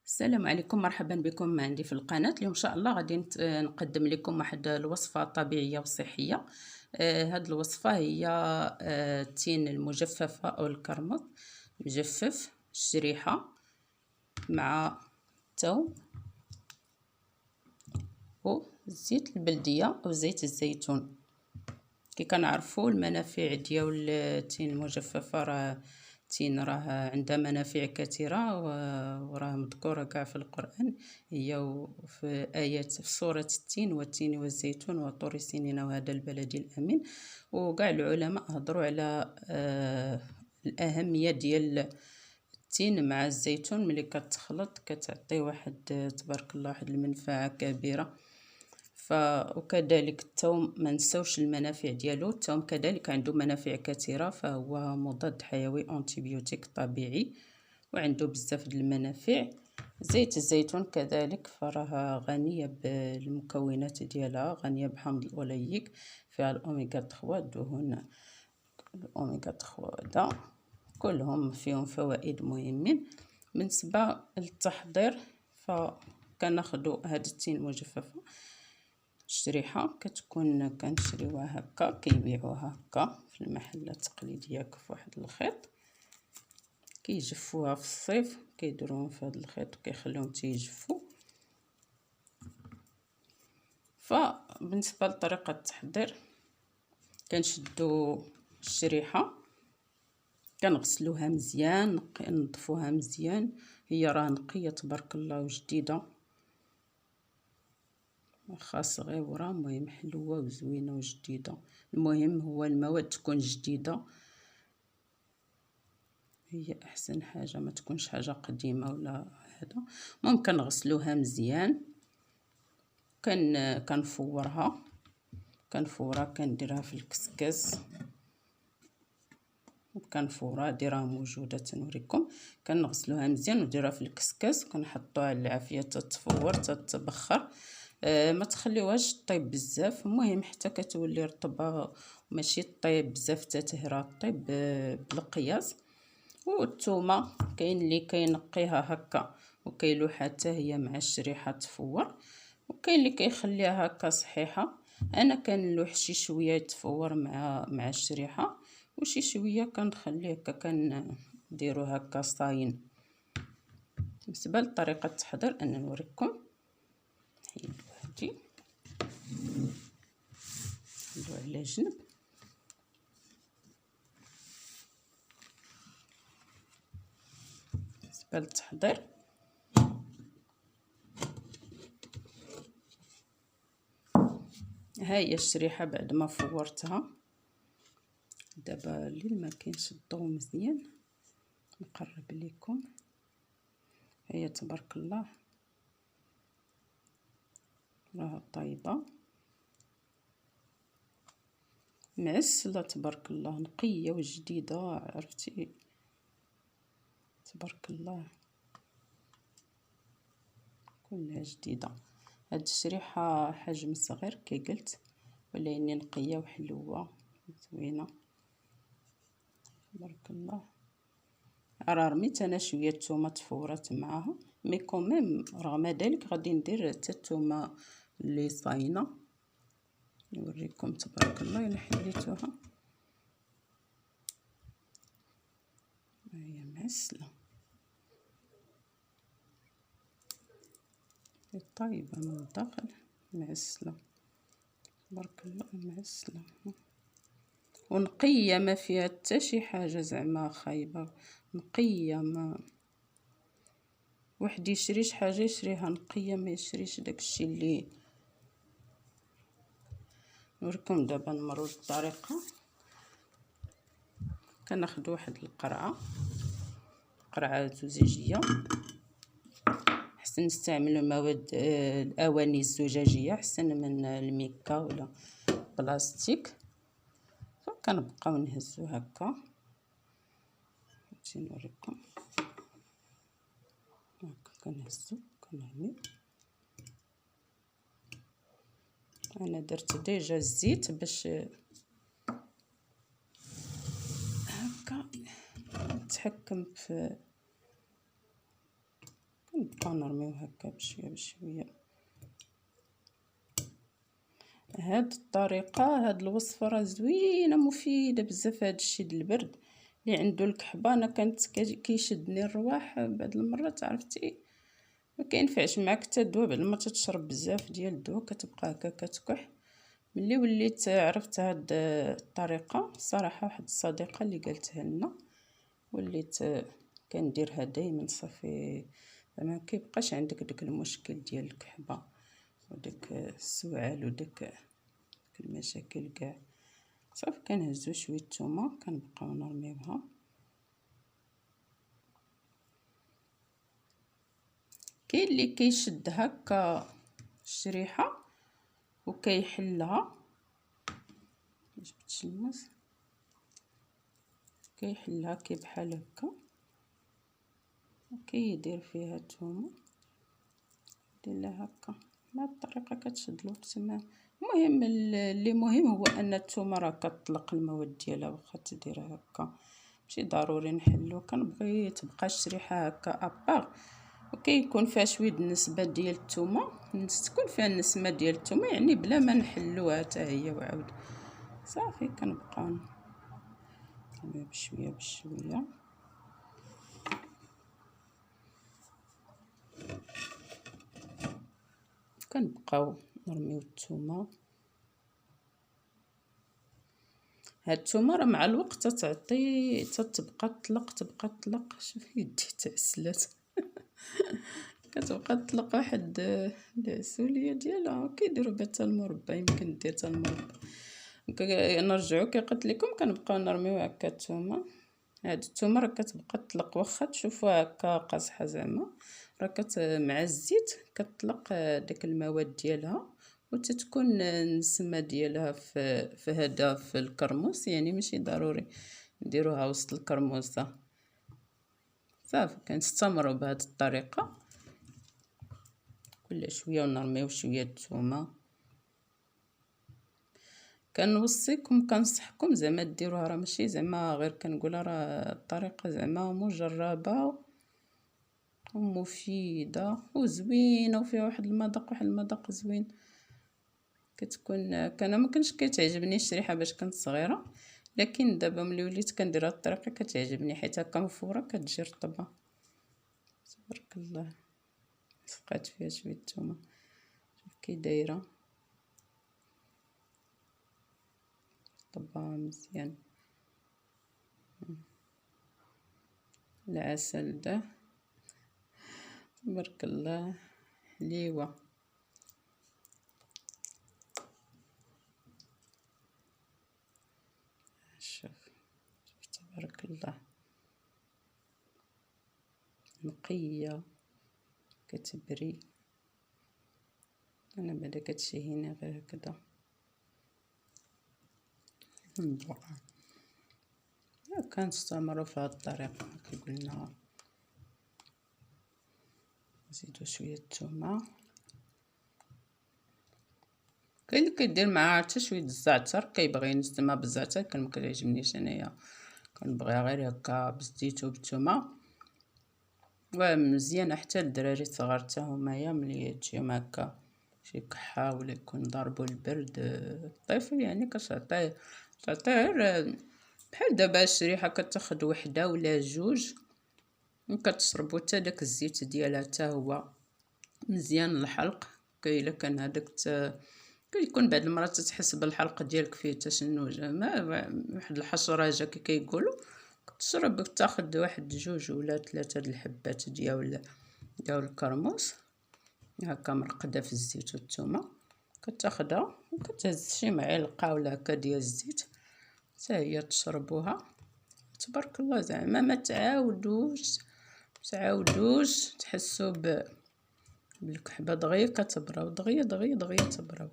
السلام عليكم، مرحبا بكم عندي في القناة. اليوم ان شاء الله غادي نقدم لكم واحد الوصفة طبيعية وصحية. هاد الوصفة هي التين المجففة او الكرمط مجفف، الشريحة مع الثوم وزيت البلدية او زيت الزيتون. كي كنعرفوا المنافع ديال التين المجففة، راه التين راه عندها منافع كثيرة وراه مذكورة كاع في القرآن، هي في آيات في سورة التين والتين والزيتون وطور سينين وهذا البلد الأمين. وكاع العلماء هضروا على الأهمية ديال التين مع الزيتون. ملي كتخلط كتعطي واحد تبارك الله واحد المنفعة كبيرة. وكذلك الثوم ما نساوش المنافع ديالو. الثوم كذلك عنده منافع كثيره، فهو مضاد حيوي انتيبيوتيك طبيعي وعنده بزاف د المنافع. زيت الزيتون كذلك فراه غنيه بالمكونات ديالها، غنيه بحامض الاوليك، فيها الاوميغا 3 الدهون الاوميغا 3 كلهم فيهم فوائد مهمين. بالنسبه للتحضير فكناخذوا هاد التين المجففه، الشريحه كتكون كنشريوها هكا، كيبيعوها هكا في المحلات التقليديه في واحد الخيط، كيجفوها في الصيف، كيديروهم في هذا الخيط وكيخليهم تيجفوا. فبالنسبه لطريقه التحضير، كنشدوا الشريحه كنغسلوها مزيان، نظفوها مزيان، هي راه نقيه تبارك الله وجديده، واخا صغيره المهم حلوه وزوينه وجديده. المهم هو المواد تكون جديده، هي احسن حاجه، ما تكونش حاجه قديمه ولا هذا. ممكن نغسلوها مزيان، كنفورها كنديرها في الكسكس، كنفورها ديرها موجوده تنوريكم. كنغسلوها مزيان ونديرها في الكسكس وكنحطوها على العافيه تتفور تتبخر. ما تخليوهاش طيب بزاف، المهم حتى كتولي رطبه، ماشي طيب بزاف حتى تهرى، طيب بالقياس. والثومه كاين اللي كينقيها هكا وكيلوحها حتى هي مع الشريحه تفور، وكاين اللي كيخليها هكا صحيحه. انا كنلوح شي شويه يتفور مع الشريحه، وشي شويه كنخليه هكا كنديرو هكا صاين. بالنسبه لطريقه التحضير انا نوريكم. نحيدو هادي ندو على جنب. بالنسبه للتحضير ها هي الشريحه بعد ما فورتها. دابا اللي ما كاينش الضوء مزيان نقرب لكم، هي تبارك الله راه طايبه معسله تبارك الله، نقيه وجديده، عرفتي تبارك الله كلها جديده. هاد الشريحه حجم صغير كي قلت، ولكن نقيه وحلوه زوينه تبارك الله. راه رميت انا شويه الثومه تفورات معاها، مي كوميم رغم ذلك غادي ندير حتى الثومه اللي صاينه. نوريكم تبارك الله الا حليتوها هي معسله طايبه من الداخل، معسله تبارك الله معسله ونقيه، ما فيها حتى شي حاجه زعما خايبه، نقيه. ما واحد يشريش حاجه يشريها نقيه، ما يشريش داكشي اللي. نوريكم دابا نمروا للطريقه. كناخذ واحد قرعه زجاجيه، احسن نستعملوا مواد الاواني الزجاجيه احسن من الميكا ولا بلاستيك. فكنبقاو نهزو هكا، نمشي نوريكم هكا كنهزو كنرمي. انا درت ديجا الزيت باش هكا نتحكم في كنبقاو نرميو هكا بشويه بشويه. هاد الطريقه، هاد الوصفه راه زوينه مفيده بزاف. هاد الشيء د البرد اللي عنده الكحبه، انا كانت كيشدني الرواح بعض المرات، عرفتي ما كينفعش معاك حتى الدواء، بعد ما تشرب بزاف ديال الدواء كتبقى هكا كتكح. ملي وليت عرفت هاد الطريقه صراحه، واحد الصديقه اللي قالتها لنا، وليت كنديرها دائما. صافي ما كيبقاش عندك داك المشكل ديال الكحبه وداك السعال وداك المشاكل كاع. صافي كنهزو شويه الثومه كنبقاو نرميوها. كاين اللي كيشد هكا الشريحه وكيحلها، جبت الماس كيحلها كي بحال هكا وكيدير فيها الثومه، دير لها هكا. بهاد الطريقه كتشد الوقت. المهم اللي مهم هو ان الثومه راه كتطلق المواد ديالها، واخا تديرها هكا ماشي ضروري نحلو. كنبغي تبقى الشريحه هكا ابار وكيكون فيها شويه النسبه ديال الثومه، تكون فيها النسمه ديال الثومه، يعني بلا ما نحلوها حتى هي. وعاود صافي كنبقاو بشويه بشويه. كنبقاو نرميو الثومه. هاد الثومه راه مع الوقت تعطي تتبقى تطلق، تبقى تطلق. شوفي يدي تعسلات كتبقى تطلق واحد العسوليه ديالها. كيديروا بها حتى المربى، يمكن دير حتى المربى. نرجعوا كي قلت لكم كنبقاو نرميو هكا الثومه. هاد الثومه راه كتبقى تطلق، واخا تشوفوها هكا قاصحه زعما، راه مع الزيت كتطلق داك المواد ديالها، وتتكون النسمه ديالها في هذا في الكرموس. يعني ماشي ضروري نديروها وسط الكرموسه. صافي كنستمروا بهذه الطريقه كل شويه ونرميو شويه الثومه. كنوصيكم كنصحكم زعما ديروها، راه ماشي زعما غير كنقولها، راه الطريقه زعما مجربه ومفيده وزوينه وفيها واحد المذاق زوين. كتكون كان ما كانش كتعجبني الشريحه باش كنت صغيره، لكن دابا ملي وليت كندير هاد الطريقه كتعجبني، حيت هكا مفوره كتجي رطبه. تبارك الله. سقات فيها شويه الثومه، شوف كي دايره طبها مزيان. العسل ده تبارك الله حليوه. شوف تبارك الله نقيه كتبري. انا بعدا كتشهيني غير هكذا. كنستمروا في هذه الطريقه كي قلنا. نزيدو شويه الثومه. كاين اللي كيدير معاها حتى شويه الزعتر، كيبغي ينسمها بالزعتر، كان ما كيعجبنيش انايا، كنبغيها غير هكا بالزيت وبالثومه. ومزيانه حتى الدراري الصغار حتى همايا ملي تجيهم هكا شي كحه ولا يكون ضربوا البرد. الطفل يعني كتعطيه غير بحال دابا الشريحه كتاخد وحده ولا جوج وكتشربوا حتى داك الزيت ديالها حتى هو مزيان للحلق. الا كان هذاك كيكون بعض المرات تحس بالحلق ديالك فيه تشنج، ما واحد الحشرجه كي كيقولوا، كتشرب تاخد واحد جوج ولا ثلاثه د الحبات ديال الكرموس هكا مرقده في الزيت والثومه. كتاخدها وكتهز شي معلقه ولا هكا ديال الزيت حتى هي تشربوها. تبارك الله زعما ما تعاودوش تحسوا بالكحبه. دغيا كتبراو، دغيا تبراو.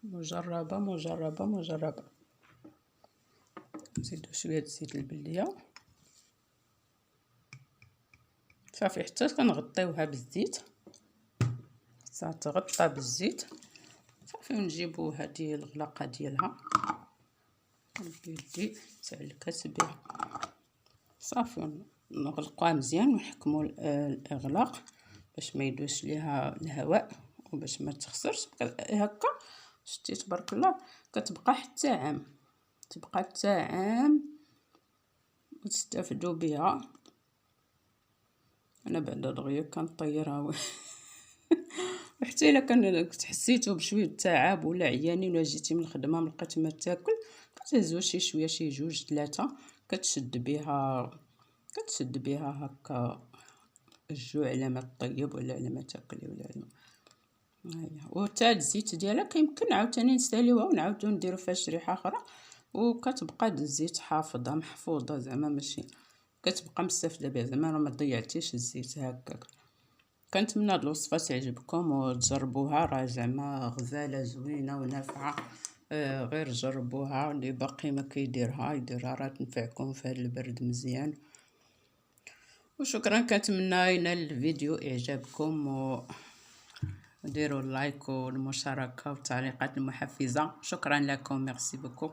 مجربه. نزيدو شويه زيت البليه. صافي حتى كنغطيوها بالزيت، تغطى بالزيت. صافي ونجيبو هذه الغلاقه ديالها بيدي تاع الكسبه. صافي نغلقوها مزيان ونحكموا الاغلاق باش ما يدوش ليها الهواء وباش ما تخسرش. هكا شتي تبارك الله كتبقى حتى عام، تبقى حتى عام وتستافدوا بها. انا بعد دغيا كنطيرها وحتى الا كان حسيتو بشويه تعب ولا عيانين ولا جيتي من الخدمه ما لقيت ما تاكل، كتهزو شي شويه شي 2 3 كتشد بها، كتشد بها هكا الجوع على ما طيب ولا على ما تاكلي ولا على هيا. وتا الزيت ديالها كيمكن عاوتاني نساليوها ونعاودو نديرو فيها شريحه اخرى، وكتبقى الزيت حافظه محفوظه زعما ماشي كتبقى مستافده بها، زعما راه ما ضيعتيش الزيت هكاك. كنتمنى هاد الوصفه تعجبكم وتجربوها، راه زعما غزاله زوينه ونافعه. غير جربوها، اللي باقي ما كيديرها يديرها، راه تنفعكم في هاد البرد مزيان. وشكرا، كنتمنى ينال الفيديو اعجابكم وديروا اللايك والمشاركه والتعليقات المحفزه. شكرا لكم، ميرسي بوكو.